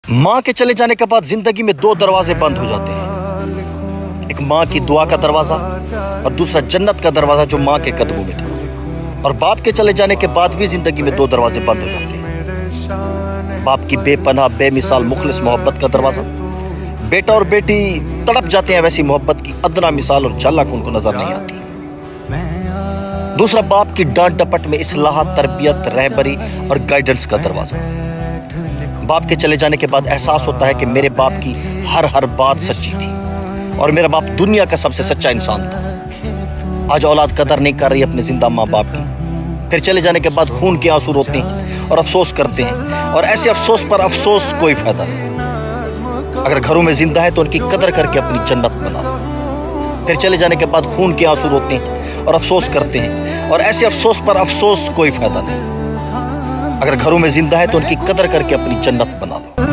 ماں کے چلے جانے کے بعد زندگی میں دو دروازے بند ہو جاتے ہیں، ایک ماں کی دعا کا دروازہ اور دوسرا جنت کا دروازہ جو ماں کے قدموں میں تھا۔ اور باپ کے چلے جانے کے بعد بھی زندگی میں دو دروازے بند ہو جاتے ہیں، باپ کی بے پناہ بے مثال مخلص محبت کا دروازہ، بیٹا اور بیٹی تڑپ جاتے ہیں ویسی محبت کی ادنا مثال اور جھلک ان کو نظر نہیں آتی۔ دوسرا باپ کی ڈانٹ ڈپٹ میں اصلاح تربیت رہبری اور گائیڈنس کا دروازہ۔ باپ کے چلے جانے کے بعد احساس ہوتا ہے کہ میرے باپ کی ہر بات سچی تھی اور میرا باپ دنیا کا سب سے سچا انسان تھا۔ آج اولاد قدر نہیں کر رہی اپنے زندہ ماں باپ کی، پھر چلے جانے کے بعد خون کے آنسو روتے ہیں اور افسوس کرتے ہیں، اور ایسے افسوس پر افسوس کوئی فائدہ نہیں۔ اگر گھروں میں زندہ ہے تو ان کی قدر کر کے اپنی جنت بنا دو، پھر چلے جانے کے بعد خون کے آنسو روتے ہیں اور افسوس کرتے ہیں، اور ایسے افسوس پر افسوس کوئی فائدہ نہیں۔ اگر گھروں میں زندہ ہے تو ان کی قدر کر کے اپنی جنت بنا دو۔